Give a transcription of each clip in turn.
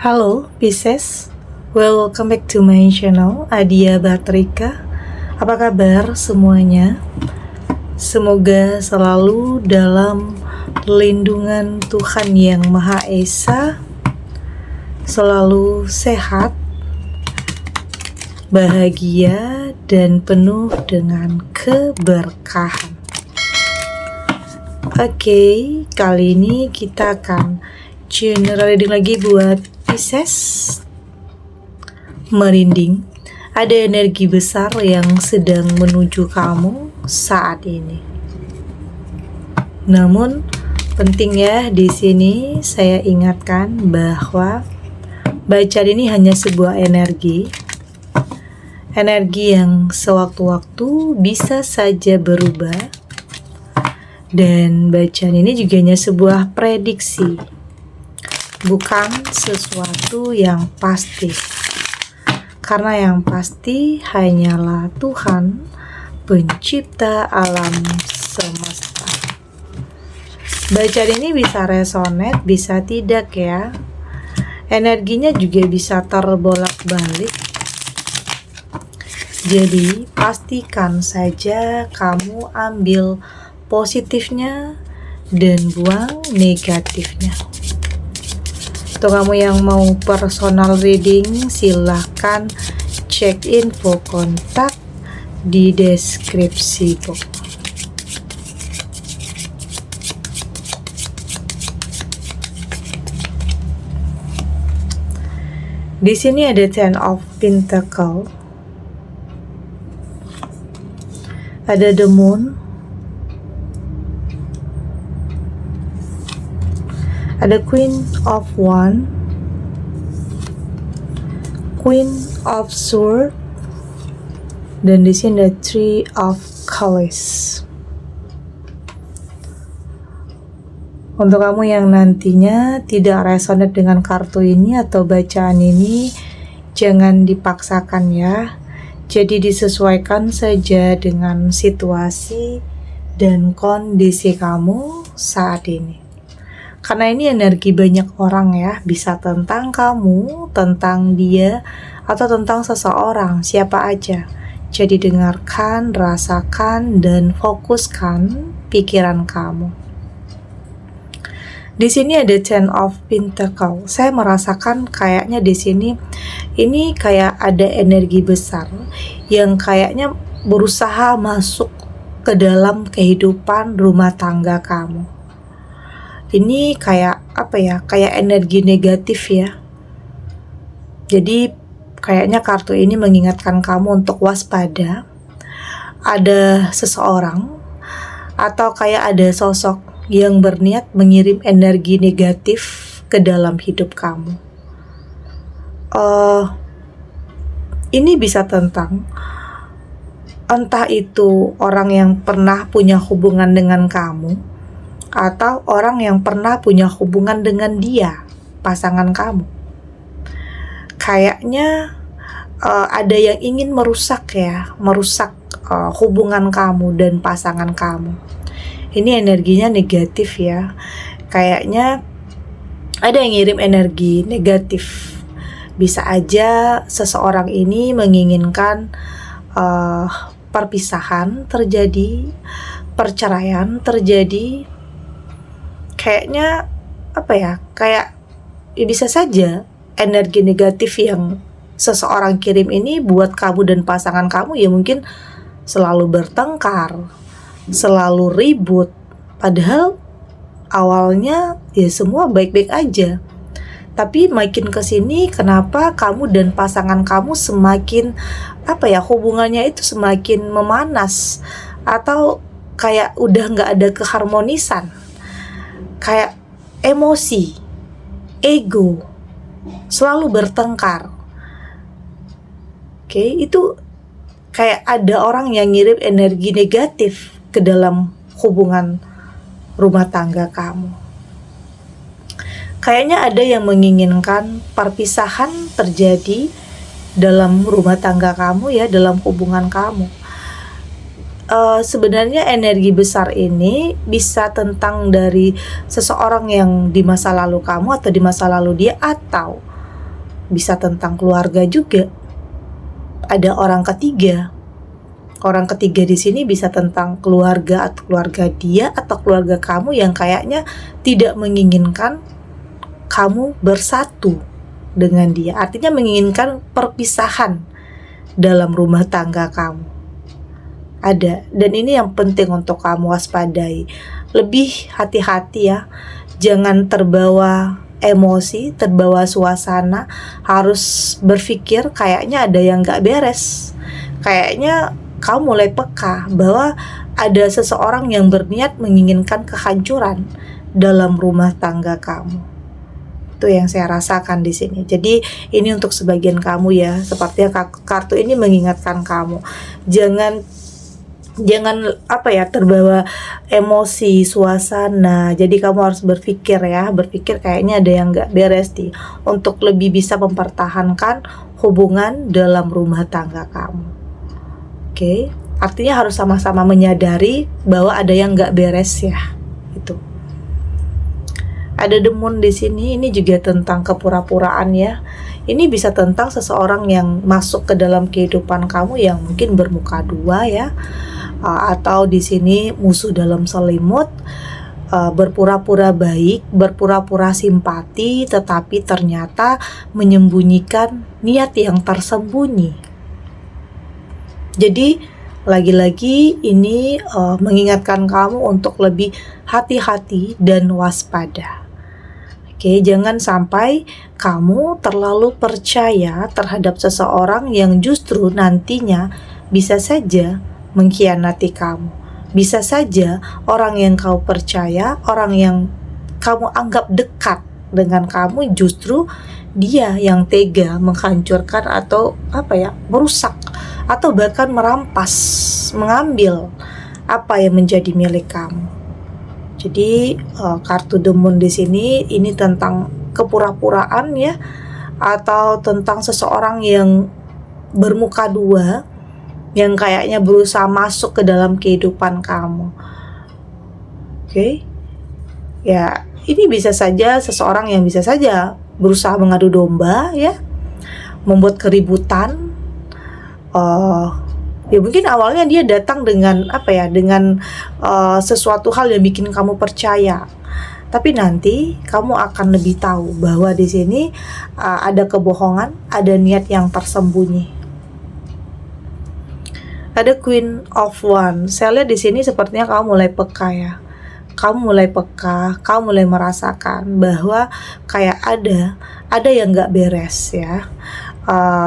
Halo Pisces, welcome back to my channel Adia Batrika. Apa kabar semuanya? Semoga selalu dalam lindungan Tuhan Yang Maha Esa, selalu sehat, bahagia, dan penuh dengan keberkahan. Oke, kali ini kita akan general reading lagi buat Pisces. Merinding, ada energi besar yang sedang menuju kamu saat ini. Namun penting ya, di sini saya ingatkan bahwa bacaan ini hanya sebuah energi yang sewaktu-waktu bisa saja berubah, dan bacaan ini juga hanya sebuah prediksi, bukan sesuatu yang pasti. Karena yang pasti hanyalah Tuhan, pencipta alam semesta. Bacaan ini bisa resonate, bisa tidak ya. Energinya juga bisa terbolak-balik. Jadi pastikan saja kamu ambil positifnya dan buang negatifnya. Untuk kamu yang mau personal reading, silahkan cek info kontak di deskripsi box. Di sini ada Ten of Pentacles, ada the Moon, ada Queen of Wands, Queen of Swords, dan di sini ada Three of Cups. Untuk kamu yang nantinya tidak resonate dengan kartu ini atau bacaan ini, jangan dipaksakan ya. Jadi disesuaikan saja dengan situasi dan kondisi kamu saat ini. Karena ini energi banyak orang ya, bisa tentang kamu, tentang dia, atau tentang seseorang, siapa aja. Jadi dengarkan, rasakan, dan fokuskan pikiran kamu. Di sini ada Ten of Pentacles. Saya merasakan kayaknya di sini ini kayak ada energi besar yang kayaknya berusaha masuk ke dalam kehidupan rumah tangga kamu. Ini kayak apa ya? Kayak energi negatif ya. Jadi kayaknya kartu ini mengingatkan kamu untuk waspada. Ada seseorang atau kayak ada sosok yang berniat mengirim energi negatif ke dalam hidup kamu. Ini bisa tentang entah itu orang yang pernah punya hubungan dengan kamu, atau orang yang pernah punya hubungan dengan dia, pasangan kamu. Kayaknya ada yang ingin merusak hubungan kamu dan pasangan kamu. Ini energinya negatif ya. Kayaknya ada yang ngirim energi negatif. Bisa aja seseorang ini menginginkan perpisahan terjadi, perceraian terjadi. Kayaknya apa ya, kayak ya bisa saja energi negatif yang seseorang kirim ini buat kamu dan pasangan kamu ya mungkin selalu bertengkar, selalu ribut, padahal awalnya ya semua baik-baik aja. Tapi makin kesini kenapa kamu dan pasangan kamu semakin apa ya, hubungannya itu semakin memanas, atau kayak udah gak ada keharmonisan, kayak emosi, ego, selalu bertengkar. Oke, itu kayak ada orang yang ngirim energi negatif ke dalam hubungan rumah tangga kamu. Kayaknya ada yang menginginkan perpisahan terjadi dalam rumah tangga kamu ya, dalam hubungan kamu. Sebenarnya energi besar ini bisa tentang dari seseorang yang di masa lalu kamu atau di masa lalu dia, atau bisa tentang keluarga juga. Ada orang ketiga. Orang ketiga di sini bisa tentang keluarga atau keluarga dia atau keluarga kamu yang kayaknya tidak menginginkan kamu bersatu dengan dia. Artinya menginginkan perpisahan dalam rumah tangga kamu. Ada, dan ini yang penting untuk kamu waspadai. Lebih hati-hati ya. Jangan terbawa emosi, terbawa suasana, harus berpikir kayaknya ada yang gak beres. Kayaknya kamu mulai peka bahwa ada seseorang yang berniat menginginkan kehancuran dalam rumah tangga kamu. Itu yang saya rasakan di sini. Jadi ini untuk sebagian kamu ya, sepertinya kartu ini mengingatkan kamu. Jangan terbawa emosi suasana. Jadi kamu harus berpikir kayaknya ada yang gak beres nih, untuk lebih bisa mempertahankan hubungan dalam rumah tangga kamu. Oke, artinya harus sama-sama menyadari bahwa ada yang gak beres ya. Itu. Ada The Moon di sini, ini juga tentang kepura-puraan ya. Ini bisa tentang seseorang yang masuk ke dalam kehidupan kamu yang mungkin bermuka dua ya. Atau di sini musuh dalam selimut, berpura-pura baik, berpura-pura simpati, tetapi ternyata menyembunyikan niat yang tersembunyi. Jadi lagi-lagi ini mengingatkan kamu untuk lebih hati-hati dan waspada. Oke, jangan sampai kamu terlalu percaya terhadap seseorang yang justru nantinya bisa saja mengkhianati kamu. Bisa saja orang yang kau percaya, orang yang kamu anggap dekat dengan kamu, justru dia yang tega menghancurkan atau merusak atau bahkan merampas, mengambil apa yang menjadi milik kamu. Jadi kartu The Moon di sini ini tentang kepura-puraan ya, atau tentang seseorang yang bermuka dua yang kayaknya berusaha masuk ke dalam kehidupan kamu. Oke. Ya, ini bisa saja seseorang yang bisa saja berusaha mengadu domba ya, membuat keributan. Ya mungkin awalnya dia datang dengan sesuatu hal yang bikin kamu percaya. Tapi nanti kamu akan lebih tahu bahwa di sini ada kebohongan, ada niat yang tersembunyi. Ada Queen of Wands. Saya lihat di sini sepertinya kamu mulai peka ya. Kamu mulai peka, kamu mulai merasakan bahwa kayak ada yang nggak beres ya.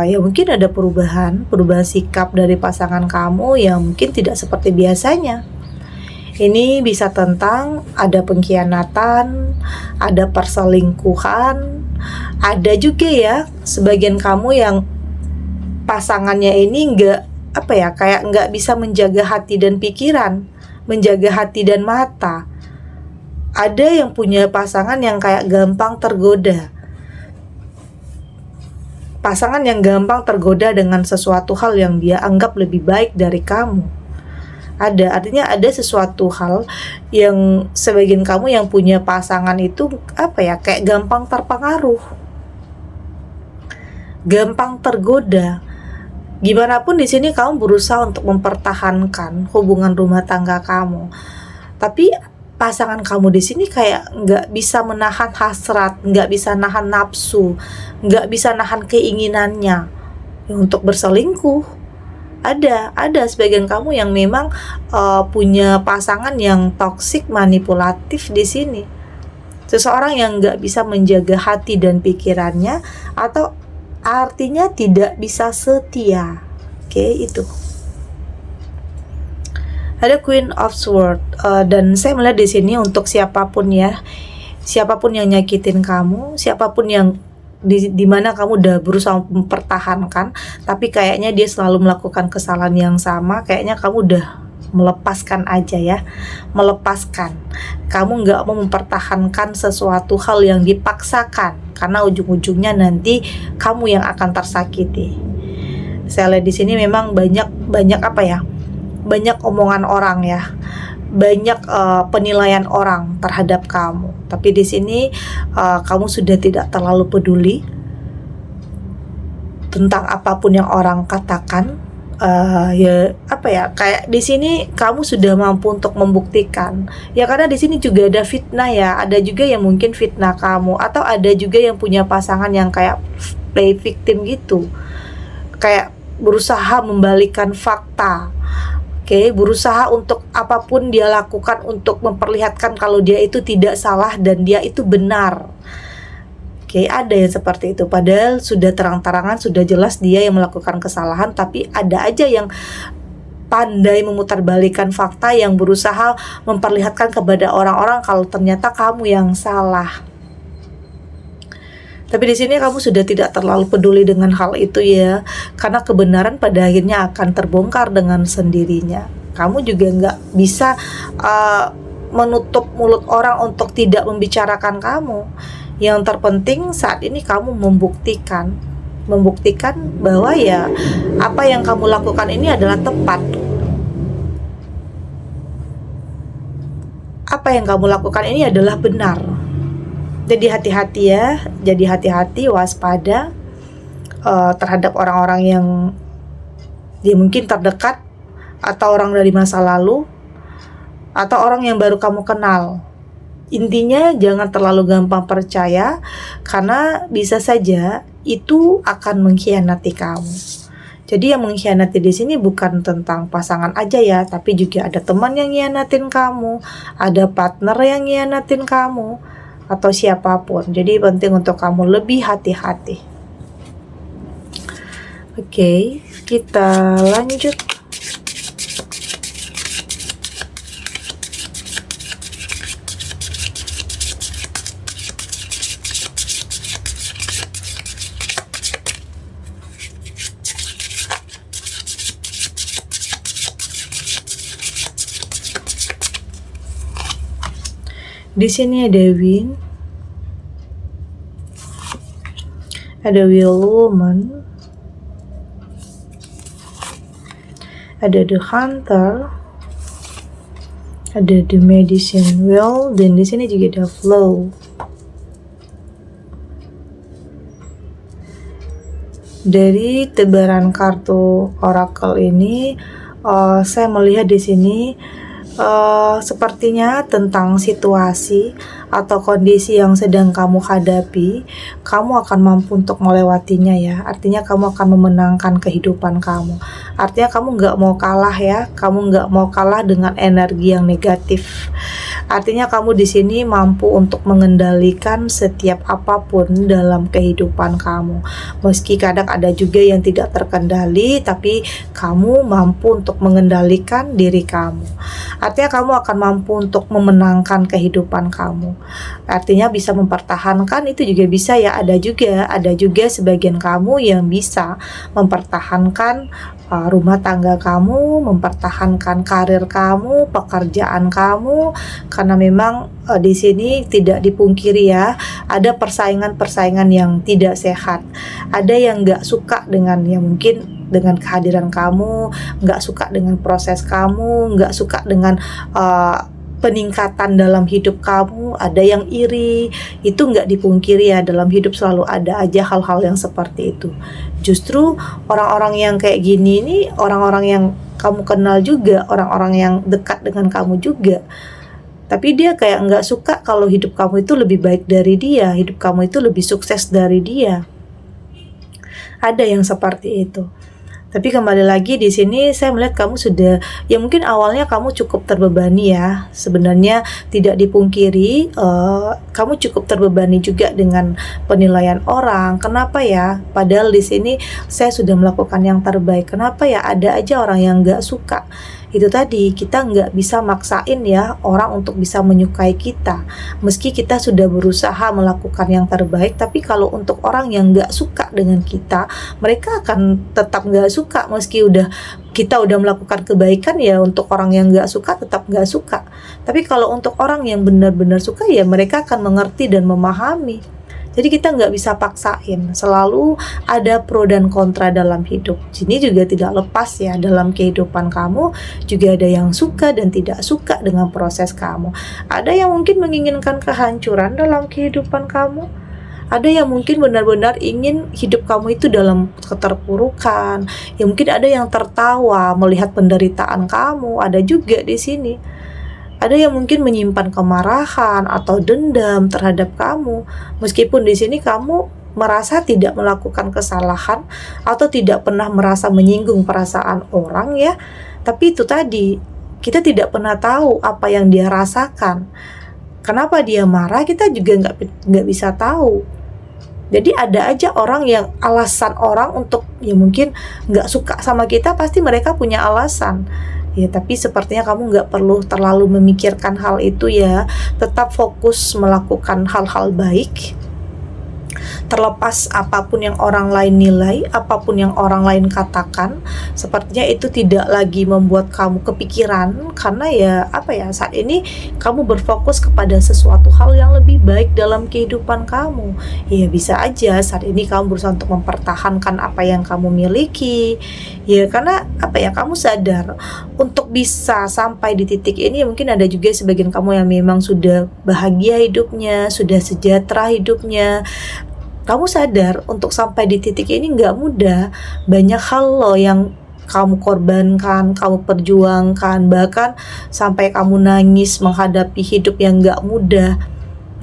Ya mungkin ada perubahan sikap dari pasangan kamu yang mungkin tidak seperti biasanya. Ini bisa tentang ada pengkhianatan, ada perselingkuhan, ada juga ya sebagian kamu yang pasangannya ini nggak bisa menjaga hati dan pikiran, menjaga hati dan mata. Ada yang punya pasangan yang kayak gampang tergoda. Pasangan yang gampang tergoda dengan sesuatu hal yang dia anggap lebih baik dari kamu. Artinya ada sesuatu hal yang sebagian kamu yang punya pasangan itu kayak gampang terpengaruh, gampang tergoda. Gimana pun di sini kamu berusaha untuk mempertahankan hubungan rumah tangga kamu, tapi pasangan kamu di sini kayak nggak bisa menahan hasrat, nggak bisa nahan nafsu, nggak bisa nahan keinginannya untuk berselingkuh. Ada sebagian kamu yang memang punya pasangan yang toksik, manipulatif di sini. Seseorang yang nggak bisa menjaga hati dan pikirannya, atau artinya tidak bisa setia. Oke, itu. Ada Queen of Swords, dan saya melihat di sini untuk siapapun ya, siapapun yang nyakitin kamu, siapapun yang di mana kamu udah berusaha mempertahankan, tapi kayaknya dia selalu melakukan kesalahan yang sama, kayaknya kamu udah melepaskan aja ya, melepaskan. Kamu nggak mau mempertahankan sesuatu hal yang dipaksakan, karena ujung-ujungnya nanti kamu yang akan tersakiti. Saya lihat di sini memang banyak omongan orang ya, banyak penilaian orang terhadap kamu. Tapi di sini kamu sudah tidak terlalu peduli. tentang apapun yang orang katakan. Kayak di sini kamu sudah mampu untuk membuktikan ya, karena di sini juga ada fitnah ya, ada juga yang mungkin fitnah kamu, atau ada juga yang punya pasangan yang kayak play victim gitu, kayak berusaha membalikan fakta. Berusaha untuk apapun dia lakukan untuk memperlihatkan kalau dia itu tidak salah dan dia itu benar. Ada yang seperti itu, padahal sudah terang-terangan, sudah jelas dia yang melakukan kesalahan, tapi ada aja yang pandai memutarbalikkan fakta, yang berusaha memperlihatkan kepada orang-orang kalau ternyata kamu yang salah. Tapi di sini kamu sudah tidak terlalu peduli dengan hal itu ya, karena kebenaran pada akhirnya akan terbongkar dengan sendirinya. Kamu juga nggak bisa menutup mulut orang untuk tidak membicarakan kamu. Yang terpenting saat ini kamu membuktikan bahwa ya apa yang kamu lakukan ini adalah tepat. Apa yang kamu lakukan ini adalah benar. Jadi hati-hati ya, waspada terhadap orang-orang yang dia mungkin terdekat, atau orang dari masa lalu, atau orang yang baru kamu kenal. Intinya jangan terlalu gampang percaya, karena bisa saja itu akan mengkhianati kamu. Jadi yang mengkhianati di sini bukan tentang pasangan aja ya, tapi juga ada teman yang ngianatin kamu, ada partner yang ngianatin kamu, atau siapapun. Jadi penting untuk kamu lebih hati-hati. Kita lanjut. Di sini ada Wind, ada Wheel Woman, ada The Hunter, ada The Medicine Wheel, dan di sini juga ada Flow. Dari tebaran kartu Oracle ini, saya melihat di sini sepertinya tentang situasi atau kondisi yang sedang kamu hadapi, kamu akan mampu untuk melewatinya ya. Artinya kamu akan memenangkan kehidupan kamu. Artinya kamu nggak mau kalah ya, kamu nggak mau kalah dengan energi yang negatif. Artinya kamu di sini mampu untuk mengendalikan setiap apapun dalam kehidupan kamu. Meski kadang ada juga yang tidak terkendali, tapi kamu mampu untuk mengendalikan diri kamu. Artinya kamu akan mampu untuk memenangkan kehidupan kamu. Artinya bisa mempertahankan, itu juga bisa ya. Ada juga sebagian kamu yang bisa mempertahankan rumah tangga kamu, mempertahankan karir kamu, pekerjaan kamu, karena memang di sini tidak dipungkiri ya, ada persaingan yang tidak sehat. Ada yang nggak suka dengan yang mungkin dengan kehadiran kamu, nggak suka dengan proses kamu, nggak suka dengan peningkatan dalam hidup kamu, ada yang iri. Itu nggak dipungkiri ya, dalam hidup selalu ada aja hal-hal yang seperti itu. Justru orang-orang yang kayak gini ini orang-orang yang kamu kenal juga, orang-orang yang dekat dengan kamu juga, tapi dia kayak nggak suka kalau hidup kamu itu lebih baik dari dia, hidup kamu itu lebih sukses dari dia. Ada yang seperti itu. Tapi kembali lagi di sini saya melihat kamu sudah, ya mungkin awalnya kamu cukup terbebani ya. Sebenarnya tidak dipungkiri, kamu cukup terbebani juga dengan penilaian orang. Kenapa ya? Padahal di sini saya sudah melakukan yang terbaik. Kenapa ya? Ada aja orang yang nggak suka. Itu tadi, kita nggak bisa maksain ya orang untuk bisa menyukai kita. Meski kita sudah berusaha melakukan yang terbaik, tapi kalau untuk orang yang nggak suka dengan kita, mereka akan tetap nggak suka. Meski kita udah melakukan kebaikan ya, untuk orang yang nggak suka tetap nggak suka. Tapi kalau untuk orang yang benar-benar suka ya, mereka akan mengerti dan memahami. Jadi kita nggak bisa paksain, selalu ada pro dan kontra dalam hidup. Ini juga tidak lepas ya, dalam kehidupan kamu juga ada yang suka dan tidak suka dengan proses kamu. Ada yang mungkin menginginkan kehancuran dalam kehidupan kamu, Ada yang mungkin benar-benar ingin hidup kamu itu dalam keterpurukan. Ya mungkin ada yang tertawa melihat penderitaan kamu, ada juga di sini. Ada yang mungkin menyimpan kemarahan atau dendam terhadap kamu. Meskipun di sini kamu merasa tidak melakukan kesalahan atau tidak pernah merasa menyinggung perasaan orang ya. Tapi itu tadi, kita tidak pernah tahu apa yang dia rasakan. Kenapa dia marah, kita juga nggak bisa tahu. Jadi ada aja orang yang alasan orang untuk ya mungkin nggak suka sama kita, pasti mereka punya alasan. Ya tapi sepertinya kamu nggak perlu terlalu memikirkan hal itu ya. Tetap fokus melakukan hal-hal baik. Terlepas apapun yang orang lain nilai, apapun yang orang lain katakan, sepertinya itu tidak lagi membuat kamu kepikiran, karena ya saat ini kamu berfokus kepada sesuatu hal yang lebih baik dalam kehidupan kamu. Ya bisa aja saat ini kamu berusaha untuk mempertahankan apa yang kamu miliki. Ya karena kamu sadar untuk bisa sampai di titik ini, mungkin ada juga sebagian kamu yang memang sudah bahagia hidupnya, sudah sejahtera hidupnya. Kamu sadar untuk sampai di titik ini nggak mudah. Banyak hal loh yang kamu korbankan, kamu perjuangkan, bahkan sampai kamu nangis menghadapi hidup yang nggak mudah.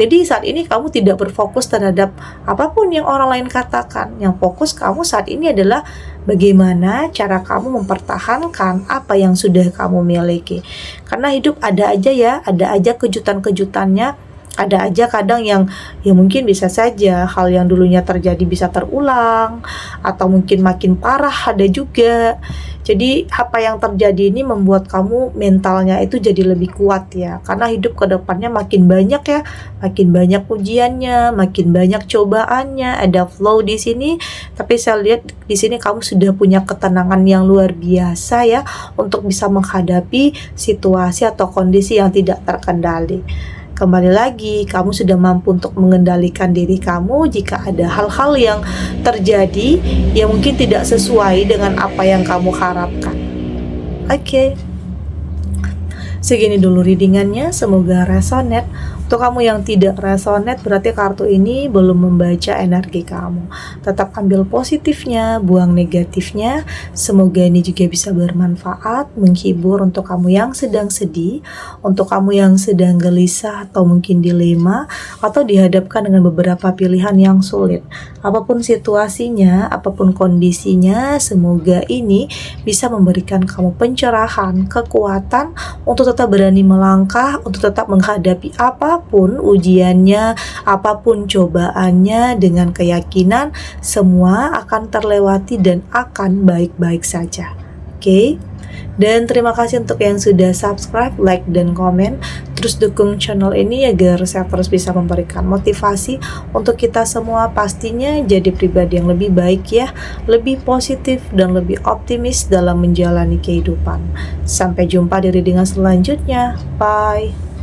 Jadi saat ini kamu tidak berfokus terhadap apapun yang orang lain katakan. Yang fokus kamu saat ini adalah bagaimana cara kamu mempertahankan apa yang sudah kamu miliki. Karena hidup ada aja kejutan-kejutannya. Ada aja kadang yang ya mungkin bisa saja hal yang dulunya terjadi bisa terulang, atau mungkin makin parah ada juga. Jadi apa yang terjadi ini membuat kamu mentalnya itu jadi lebih kuat ya, karena hidup ke depannya makin banyak ya, makin banyak ujiannya, makin banyak cobaannya, ada flow di sini. Tapi saya lihat di sini kamu sudah punya ketenangan yang luar biasa ya untuk bisa menghadapi situasi atau kondisi yang tidak terkendali. Kembali lagi, kamu sudah mampu untuk mengendalikan diri kamu jika ada hal-hal yang terjadi yang mungkin tidak sesuai dengan apa yang kamu harapkan. Oke. Segini dulu readingannya, semoga resonate. Untuk kamu yang tidak resonate, berarti kartu ini belum membaca energi kamu. Tetap ambil positifnya, buang negatifnya. Semoga ini juga bisa bermanfaat, menghibur untuk kamu yang sedang sedih, untuk kamu yang sedang gelisah atau mungkin dilema, atau dihadapkan dengan beberapa pilihan yang sulit. Apapun situasinya, apapun kondisinya, semoga ini bisa memberikan kamu pencerahan, kekuatan untuk tetap berani melangkah, untuk tetap menghadapi apapun ujiannya, apapun cobaannya, dengan keyakinan semua akan terlewati dan akan baik-baik saja. Oke? Dan terima kasih untuk yang sudah subscribe, like, dan komen. Terus dukung channel ini agar saya terus bisa memberikan motivasi untuk kita semua pastinya jadi pribadi yang lebih baik ya, lebih positif dan lebih optimis dalam menjalani kehidupan. Sampai jumpa di readingan selanjutnya. Bye.